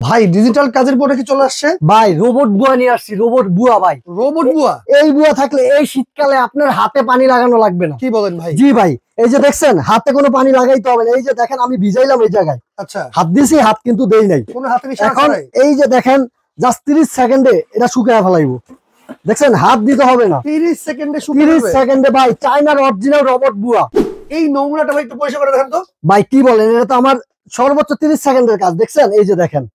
ভাই ডিজিটাল কাজের পরে কি চলে আসছে ভাই রোবট বুয়া নিয়ে আসছি, রোবট বুয়া ভাই। রোবট বুয়া? এই বুয়া থাকলে এই শীতকালে আপনার হাতে পানি লাগানো লাগবে না। কি বলেন ভাই? জি ভাই, এই যে দেখছেন হাতে কোনো পানি লাগাইতে হবে না। এই যে দেখেন আমি ভিজাইলাম এই জায়গায়, আচ্ছা হাত দিছি, হাত কিন্তু দেই নাই কোনো হাতে মিশানো এখন। নাই। এই যে দেখেন জাস্ট 30 সেকেন্ডে এটা শুকায় ফেলাইবো। দেখছেন হাত দিতে হবে না, 30 সেকেন্ডে শুকিয়ে 30 যাবে। সেকেন্ডে ভাই, চায়নার অরিজিনাল রোবট বুয়া। এই নোংরাটা ভাই একটু পরিষ্কার করে দেখেন তো ভাই। কি বলেন, এটা তো আমার সর্বোচ্চ 30 সেকেন্ডের কাজ। দেখছেন এই যে দেখেন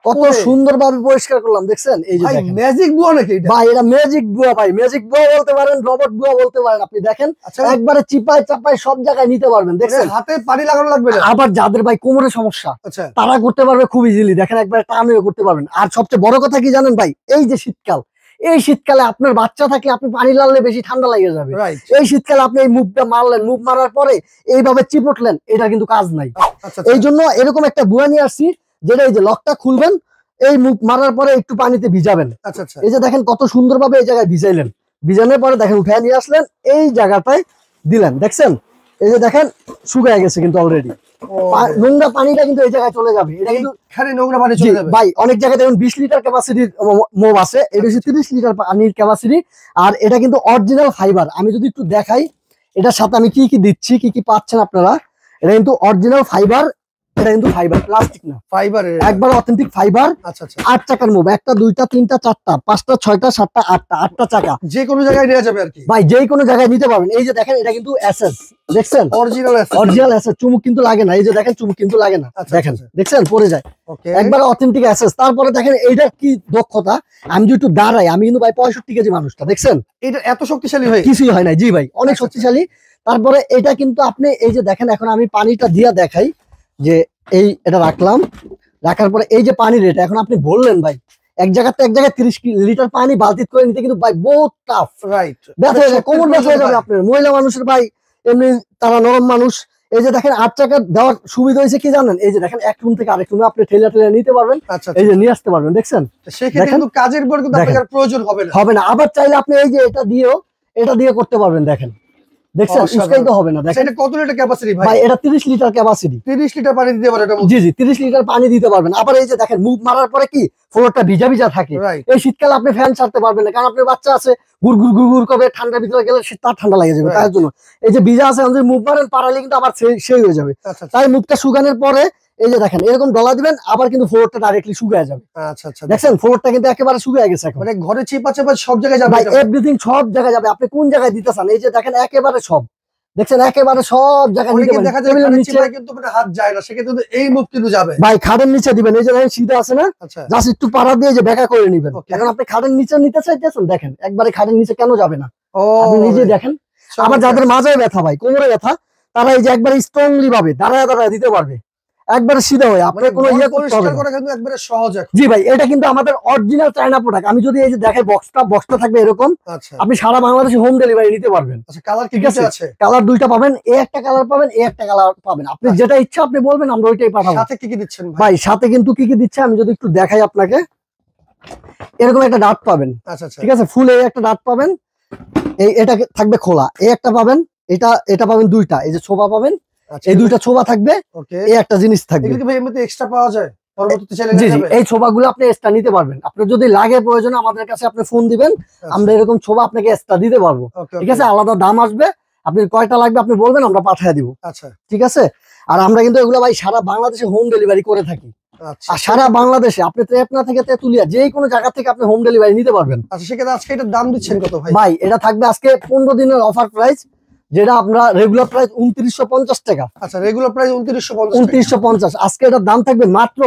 কত সুন্দরভাবে পরিষ্কার করলাম। দেখছেন এই যে দেখেন ম্যাজিক বুয়া নাকি এটা? ভাই এটা ম্যাজিক বুয়া ভাই, ম্যাজিক বুয়া বলতে পারেন, রোবট বুয়া বলতে পারেন। আপনি দেখেন একবারে চিপায় চাপায় সব জায়গায় নিতে পারবেন। দেখছেন হাতে পানি লাগানো লাগবে না। আবার যাদের ভাই কোমরের সমস্যা আচ্ছা তারা করতে পারবে খুব ইজিলি। দেখেন একবারে টানেও করতে পারবেন। আর সবচেয়ে বড় কথা কি জানেন ভাই, এই যে শীতকাল, এই শীতকালে আপনার বাচ্চা থাকলে আপনি পানি লাগালে বেশি ঠান্ডা লেগে যাবে। এই শীতকালে আপনি এই মুভটা মারলেন, মুভ মারার পরে এইভাবে চিপটলেন, এটা কিন্তু কাজ নাই। এই জন্য এরকম একটা বুয়া নিয়ে আসছি, যেটা এই যে লকটা খুলবেন, এই মুভ মারার পরে একটু পানিতে ভিজাবেন। এই যে দেখেন কত সুন্দরভাবে এই জায়গায় ভিজাইলেন, ভিজানোর পরে দেখেন উঠে নিয়ে আসলেন, এই জায়গাটায় দিলেন। দেখছেন এই যে দেখেন শুকিয়ে গেছে কিন্তু অলরেডি। নোংরা পানিটা কিন্তু এই জায়গায় চলে যাবে। এটা কিন্তু নোংরা পানি চলে যাবে ভাই। অনেক জায়গায় দেখুন 20 লিটার ক্যাপাসিটির মোব আছে, এটা হচ্ছে 30 লিটার পানির ক্যাপাসিটি। আর এটা কিন্তু অরিজিনাল ফাইবার। আমি যদি একটু দেখাই এটার সাথে আমি কি কি দিচ্ছি, কি কি পাচ্ছেন আপনারা, এটা কিন্তু অরিজিনাল ফাইবার। এটা কিন্তু ফাইবার, প্লাস্টিক না, ফাইবার, একবার অথেন্টিক ফাইবার। আচ্ছা আচ্ছা। 8 চাকার মুভ, একটা দুইটা তিনটা চারটা পাঁচটা ছয়টা সাতটা আটটা, 8টা চাকা, যে কোনো জায়গায় নেওয়া যাবে আর কি ভাই, যে কোনো জায়গায় নিতে পারবেন। এই যে দেখেন এটা কিন্তু এসএস, দেখছেন অরিজিনাল এসএস, চুমুক কিন্তু লাগে না। এই যে দেখেন চুমুক কিন্তু লাগে না, দেখেন দেখছেন পড়ে যায়, একবার অথেন্টিক এসএস। তারপরে দেখেন এইটা কি দক্ষতা, আমি যদি একটু দাঁড়াই, আমি কিন্তু ভাই 65 কেজি মানুষটা, দেখছেন এটা এত শক্তিশালী হয়? কিছুই হয় না জি ভাই, অনেক শক্তিশালী। তারপরে এটা কিন্তু আপনি এই যে দেখেন, এখন আমি পানিটা দিয়া দেখাই যে এই এটা রাখলাম, রাখার পরে এই যে পানির এটা এখন আপনি বললেন ভাই, এক জায়গাতে এক জায়গায় 30 লিটার পানি বালতি করে নিতে কিন্তু ভাই বহুত টাফ। রাইট, ব্যথা হয়ে যায়, কোমর ব্যথা হয়ে যাবে আপনার। মহিলা মানুষের ভাই এমনি তারা নরম মানুষ। এই যে দেখেন 8 চাকা দেওয়ার সুবিধা হয়েছে কি জানেন, এই যে দেখেন এক রুম থেকে আরেক রুমে আপনি ঠেলা ঠেলা নিতে পারবেন। এই যে নিয়ে আসতে পারবেন। দেখছেন সেক্ষেত্রে কিন্তু কাজের পর কিন্তু আপনার প্রয়োজন হবে না। আবার চাইলে আপনি এই যে এটা দিয়ে করতে পারবেন। দেখেন দেখছেন উস্কাইতে তো হবে না। দেখেন এটা কত লিটার ক্যাপাসিটি ভাই? ভাই এটা 30 লিটার ক্যাপাসিটি। 30 লিটার পানি দিতে পারে এটা? জি জি, 30 লিটার পানি দিতে পারবেন। আবার এই যে দেখেন মুভ মারার পরে কি ফ্লোরটা ভিজা ভিজা থাকে। এই শীতকালে আপনি ফ্যান ছাড়তে পারবেন না, কারণ আপনার বাচ্চা আছে, গুড় গুড় গুড় গুড় করে ঠান্ডার ভিতরে গেলে তার ঠান্ডা লাগে যাবে। তার জন্য এই যে ভিজা আছে, যদি মুভ মারেন পারালে কিন্তু আবার সেই হয়ে যাবে। তাই মুখটা শুকানোর পরে এই যে দেখেন এরকম ডলা দিবেন, আবার কিন্তু ফ্লোরটা ডাইরেক্টলি শুকিয়ে যাবে। আচ্ছা আচ্ছা, দেখছেন ফ্লোরটা কিন্তু একেবারে শুকিয়ে গেছে এখন। মানে ঘরে চিপা চাপা সব জায়গায় যাবে, এভরিথিং সব জায়গায় যাবে। আপনি কোন জায়গায় দিতে চান, এই যে দেখেন একেবারে সব, দেখছেন একেবারে সব জায়গায় নিতে পারেন। দেখা যায় নিচে কিন্তু মানে হাত যায় না, সেক্ষেত্রে এই মুভ কিন্তু যাবে ভাই। খাটের নিচে দিবেন, এই যে দেখেন সিধা আছে না, জাস্ট একটু পাড়া দিয়ে যে বেঁকা করে নেবেন। এখন আপনি খাটের নিচে নিতে চাইতেছেন, দেখেন একবারে খাটের নিচে কেন যাবে না, আপনি নিজে দেখেন। আবার যাদের মাজায় ব্যথা ভাই, কোমরে ব্যথা, তারা এই যে একবারে স্ট্রংলি ভাবে দাঁড়ায় দাঁড়ায় দিতে পারবে, একবারে সিধা হয়ে। আপনার কোনো পরিষ্কার করা কিন্তু একবারে সহজ। জি ভাই, এটা কিন্তু আমাদের অরিজিনাল চায়না প্রোডাক্ট। আমি যদি এই যে দেখেন বক্সটা থাকবে এরকম, আপনি সারা বাংলাদেশে হোম ডেলিভারি নিতে পারবেন। আচ্ছা, কালার কি আছে? কালার দুইটা পাবেন, একটা কালার পাবেন, একটা কালার পাবেন। আপনি যেটা ইচ্ছা আপনি বলবেন, আমরা ওইটাই পাঠাবো। সাথে কি কি দিচ্ছেন ভাই? সাথে কিন্তু কি কি দিচ্ছে আমি যদি একটু দেখাই আপনাকে, এরকম একটা ডাট পাবেন। আচ্ছা, ঠিক আছে, ফুল এই একটা ডাট পাবেন, এটা থাকবে খোলা, এই একটা পাবেন, এটা পাবেন দুইটা, এই যে ছোবা পাবেন, এই দুইটা ছোবা থাকবে, এই একটা জিনিস থাকবে। এগুলো কি ভাই এমনিতে এক্সট্রা পাওয়া যায়? পরবর্তীতে চাইলে জি জি, এই ছোবাগুলো আপনি এক্সট্রা নিতে পারবেন। আপনার যদি লাগে প্রয়োজন আমাদের কাছে আপনি ফোন দিবেন, আমরা এরকম ছোবা আপনাকে এক্সট্রা দিতে পারবো। ঠিক আছে, আলাদা দাম আসবে, আপনি কয়টা লাগবে আপনি বলবেন, আমরা পাঠিয়ে দিব। আচ্ছা, ঠিক আছে। আর আমরা কিন্তু এগুলো ভাই সারা বাংলাদেশে হোম ডেলিভারি করে থাকি। আর সারা বাংলাদেশে আপনি ত্রেপনা থেকে তেতুলিয়া যে কোনো জায়গা থেকে আপনি হোম ডেলিভারি নিতে পারবেন। আচ্ছা, সেক্ষেত্রে আজকে এটার দাম দিচ্ছেন কত ভাই? ভাই এটা থাকবে আজকে 15 দিনের অফার প্রাইস, যেটা আমরা রেগুলার প্রাইস 2950 টাকা। আচ্ছা, রেগুলার প্রাইস 2950। আজকে এটার দাম থাকবে মাত্র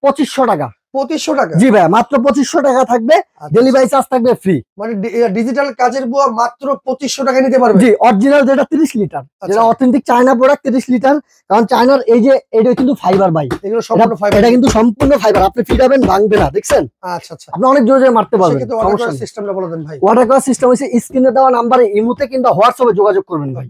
2500 টাকা। 2500 টাকা? জি ভাই, মাত্র 2500 টাকা থাকবে, ডেলিভারি চার্জ থাকবে ফ্রি। মানে ডিজিটাল কাজের বুয়া মাত্র 2500 টাকা নিতে পারবে? জি, অরিজিনাল যেটা 30 লিটার, যেটা অথেন্টিক চায়না প্রোডাক্ট 30 লিটার। কারণ চায়নার এই যে এটা কিন্তু ফাইবার ভাই, এগুলো সম্পূর্ণ ফাইবার। এটা কিন্তু সম্পূর্ণ ফাইবার, আপনি ফিরাবেন ভাঙবে না, দেখছেন? আচ্ছা আচ্ছা, আপনি অনেক জোরে জোরে মারতে পারবেন। সমস্যা নেই। সিস্টেমটা বলে দেন ভাই। ওয়াটার করার সিস্টেম হইছে স্ক্রিনে দেওয়া নম্বরে ইমোতে কিংবা হোয়াটসঅ্যাপে যোগাযোগ করবেন ভাই।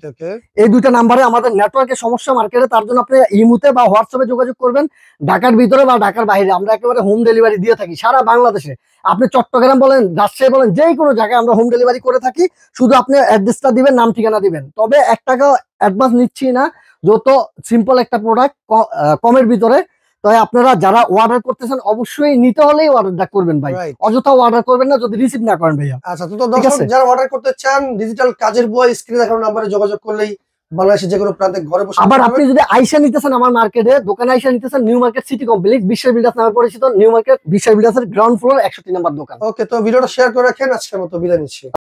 এই দুইটা নম্বরে আমাদের নেটওয়ার্কের সমস্যা মার্কেটে, তার জন্য আপনি ইমোতে বা হোয়াটসঅ্যাপে যোগাযোগ করবেন। ঢাকার ভিতরে বা ঢাকার বাইরে আমরা একেবারে হোম ডেলিভারি দিয়ে থাকি সারা বাংলাদেশে। আপনি চট্টগ্রাম বলেন, রাজশাহী বলেন, যে কোনো জায়গায় আমরা হোম ডেলিভারি করে থাকি। শুধু আপনি অ্যাড্রেসটা দিবেন, নাম ঠিকানা দিবেন। তবে 1 টাকা অ্যাডভান্স নিচ্ছি না, যত সিম্পল একটা প্রোডাক্ট কমের ভিতরে, তাই আপনারা যারা অর্ডার করতেছেন অবশ্যই নিতে হলেই অর্ডারটা করবেন ভাই, অযথা অর্ডার করবেন না যদি রিসিভ না করেন ভাইয়া। আচ্ছা, তো দর্শক যারা অর্ডার করতে চান ডিজিটাল কাজের বুয়া স্ক্রিনে দেখানো নম্বরে যোগাযোগ করলেই বাংলাদেশের যে কোনো প্রান্তে ঘরে বসে। আবার আপনি যদি আইসা নিতেছেন আমার মার্কেটে, দোকানে আইসা নিতেছেন, নিউ মার্কেট সিটি কমপ্লেক্স বিশ্বের বিল্ডার্স নামে পরিচিত, নিউ মার্কেট বিশ্বের বিল্ডার্সের গ্রাউন্ড ফ্লোর 61 নম্বর দোকান। ওকে, তো ভিডিওটা শেয়ার করে রাখেন, আজকের মতো বিদায় নিচ্ছি।